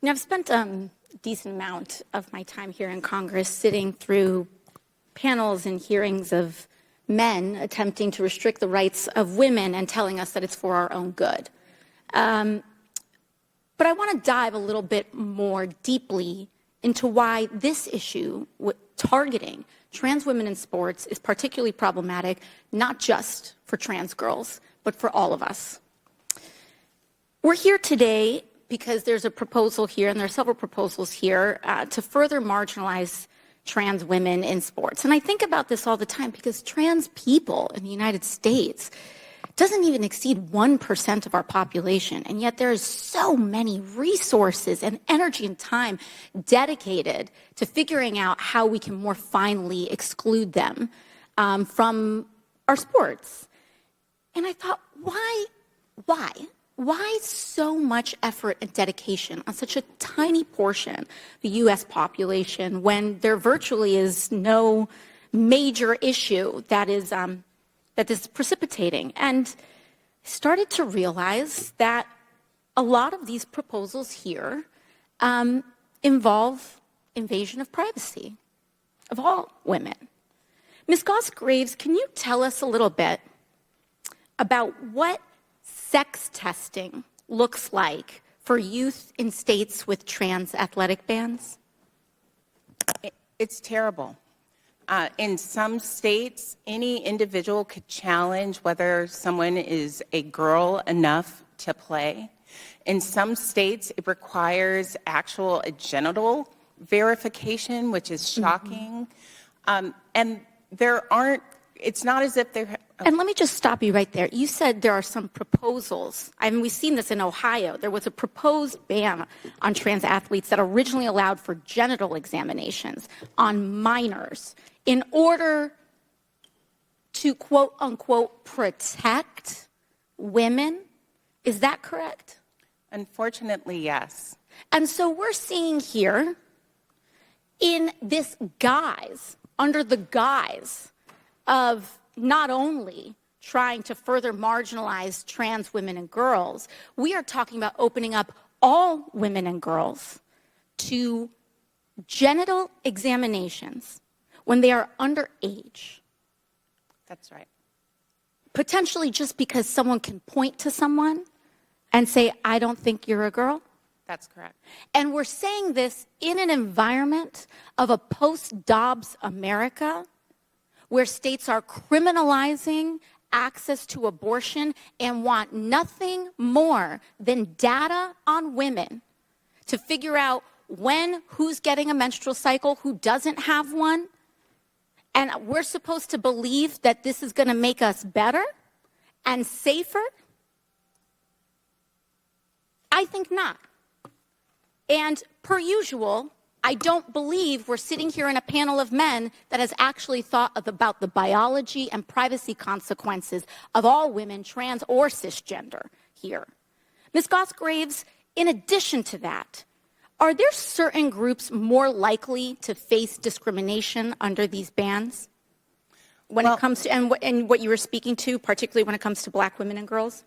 Now, I've spent a decent amount of my time here in Congress sitting through panels and hearings of men attempting to restrict the rights of women and telling us that it's for our own good. But I want to dive a little bit more deeply into why this issue, targeting trans women in sports, is particularly problematic, not just for trans girls, but for all of us. We're here today because there's a proposal here, and there are several proposals here, to further marginalize trans women in sports. And I think about this all the time because trans people in the United States doesn't even exceed 1% of our population, and yet there is so many resources and energy and time dedicated to figuring out how we can more finely exclude them from our sports. And I thought, why so much effort and dedication on such a tiny portion of the U.S. population when there virtually is no major issue that is precipitating? And I started to realize that a lot of these proposals here involve invasion of privacy of all women. Ms. Goss-Graves, can you tell us a little bit about what sex testing looks like for youth in states with trans athletic bans? It's terrible. In some states, any individual could challenge whether someone is a girl enough to play. In some states, it requires actual genital verification, which is shocking. And it's not as if they're... And let me just stop you right there. You said there are some proposals. I mean, we've seen this in Ohio. There was a proposed ban on trans athletes that originally allowed for genital examinations on minors in order to, quote unquote, protect women. Is that correct? Unfortunately, yes. And so we're seeing here, in this guise, under the guise of not only trying to further marginalize trans women and girls, we are talking about opening up all women and girls to genital examinations when they are underage. That's right. Potentially just because someone can point to someone and say, I don't think you're a girl. That's correct. And we're saying this in an environment of a post-Dobbs America where states are criminalizing access to abortion and want nothing more than data on women to figure out who's getting a menstrual cycle, who doesn't have one. And we're supposed to believe that this is going to make us better and safer? I think not. And per usual, I don't believe we're sitting here in a panel of men that has actually thought about the biology and privacy consequences of all women, trans or cisgender here. Ms. Goss-Graves, in addition to that, are there certain groups more likely to face discrimination under these bans when it comes to, and what you were speaking to, particularly when it comes to black women and girls?